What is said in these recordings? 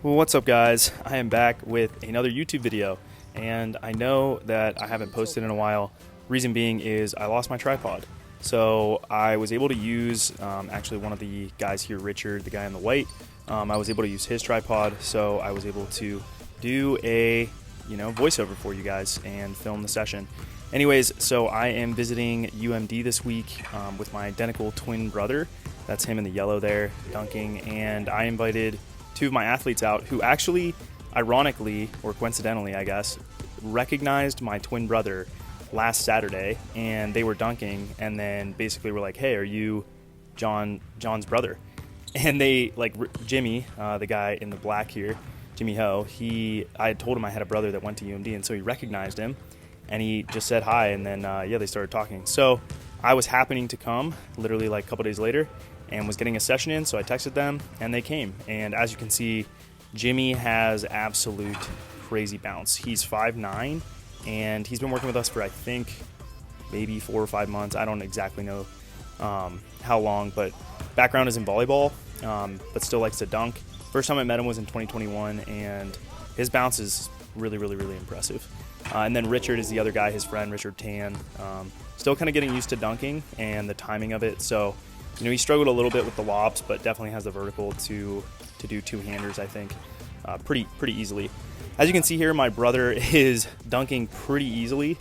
Well, what's up, guys? I am back with another YouTube video, and I know that I haven't posted in a while. Reason being is I lost my tripod. So I was able to use actually one of the guys here, Richard, the guy in the white. I was able to use his tripod, so I was able to do a voiceover for you guys and film the session. Anyways, so I am visiting UMD this week with my identical twin brother. That's him in the yellow there, dunking, and I invited two of my athletes out who actually, ironically, or coincidentally, I guess, recognized my twin brother last Saturday, and they were dunking, and then basically were like, "Hey, are you John's brother?" And they, like, Jimmy, the guy in the black here, Jimmy Ho, I had told him I had a brother that went to UMD, and so he recognized him, and he just said hi, and then, they started talking. So I was happening to come, literally like a couple days later, and was getting a session in, so I texted them, and they came. And as you can see, Jimmy has absolute crazy bounce. He's 5'9", and he's been working with us for, I think, maybe 4 or 5 months. I don't exactly know how long, but background is in volleyball, but still likes to dunk. First time I met him was in 2021, and his bounce is really, really, really impressive. And then Richard is the other guy, his friend, Richard Tan. Still kind of getting used to dunking and the timing of it, so he struggled a little bit with the lobs, but definitely has the vertical to do two-handers, I think, pretty easily. As you can see here, my brother is dunking pretty easily.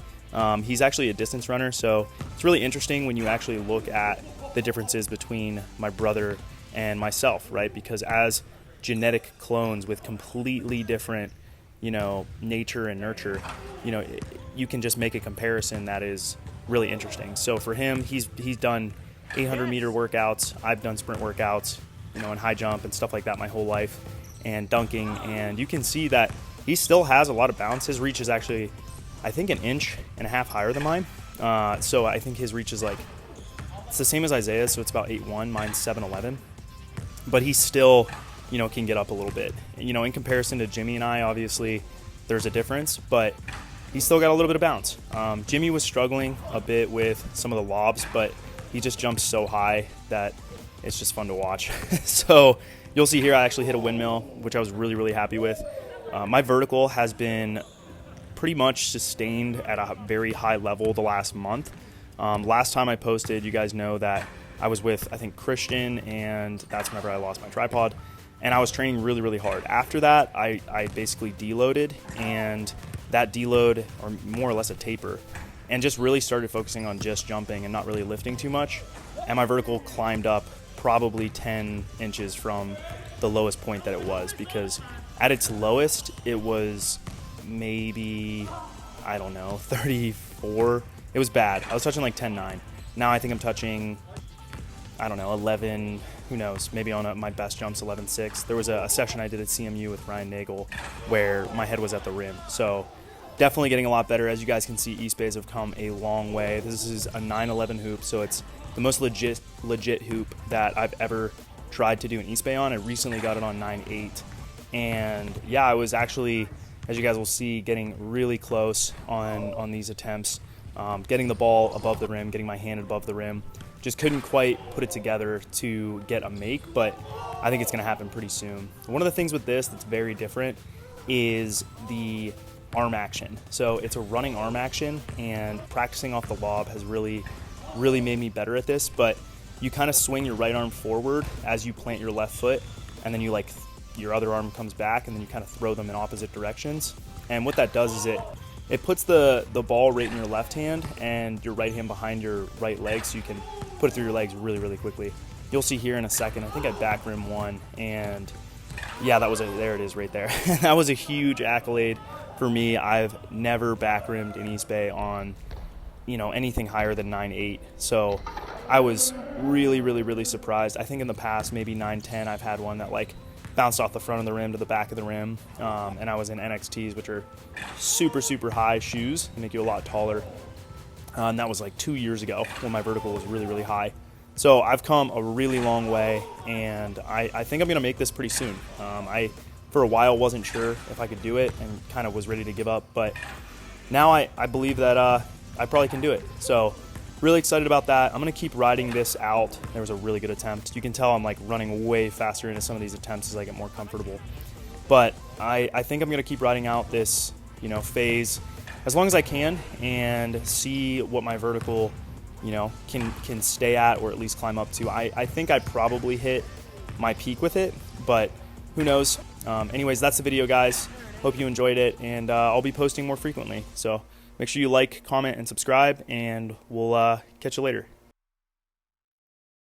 He's actually a distance runner, so it's really interesting when you actually look at the differences between my brother and myself, right? Because as genetic clones with completely different, nature and nurture, you can just make a comparison that is really interesting. So for him, he's done 800-meter workouts. I've done sprint workouts, and high jump and stuff like that my whole life, and dunking. And you can see that he still has a lot of bounce. His reach is actually, I think, 1.5 inches higher than mine. So I think his reach is it's the same as Isaiah's, so it's about 8'1". Mine's 7'11". But he still, can get up a little bit. In comparison to Jimmy and I, obviously, there's a difference, but he's still got a little bit of bounce. Jimmy was struggling a bit with some of the lobs, but he just jumps so high that it's just fun to watch. So you'll see here I actually hit a windmill, which I was really, really happy with. My vertical has been pretty much sustained at a very high level the last month. Last time I posted, you guys know that I was with, I think, Christian, and that's whenever I lost my tripod. And I was training really, really hard. After that, I basically deloaded, and that deload, or more or less a taper, and just really started focusing on just jumping and not really lifting too much. And my vertical climbed up probably 10 inches from the lowest point that it was, because at its lowest, it was maybe, 34. It was bad. I was touching like 10.9. Now I think I'm touching, 11, who knows, maybe on my best jumps, 11.6. There was a session I did at CMU with Ryan Nagel where my head was at the rim. So definitely getting a lot better. As you guys can see, East Bays have come a long way. This is a 9.11 hoop, so it's the most legit hoop that I've ever tried to do an East Bay on. I recently got it on 9.8. And yeah, I was actually, as you guys will see, getting really close on these attempts. Getting the ball above the rim, getting my hand above the rim. Just couldn't quite put it together to get a make, but I think it's going to happen pretty soon. One of the things with this that's very different is the arm action. So it's a running arm action, and practicing off the lob has really, really made me better at this. But you kind of swing your right arm forward as you plant your left foot, and then your other arm comes back, and then you kind of throw them in opposite directions. And what that does is it puts the ball right in your left hand and your right hand behind your right leg, so you can put it through your legs really, really quickly. You'll see here in a second, I think I back rim one, and yeah, there it is right there. That was a huge accolade for me. I've never back rimmed in East Bay on, anything higher than 9.8. So I was really, really, really surprised. I think in the past, maybe 9.10, I've had one that bounced off the front of the rim to the back of the rim. And I was in NXTs, which are super, super high shoes. They make you a lot taller. And that was 2 years ago when my vertical was really, really high. So I've come a really long way, and I think I'm going to make this pretty soon. I, for a while, wasn't sure if I could do it and kind of was ready to give up. But now I believe that I probably can do it. So really excited about that. I'm going to keep riding this out. There was a really good attempt. You can tell I'm running way faster into some of these attempts as I get more comfortable. But I think I'm going to keep riding out this, phase as long as I can and see what my vertical, can stay at or at least climb up to. I think I probably hit my peak with it, but who knows? Anyways, that's the video, guys. Hope you enjoyed it, and I'll be posting more frequently. So make sure you like, comment, and subscribe, and we'll catch you later.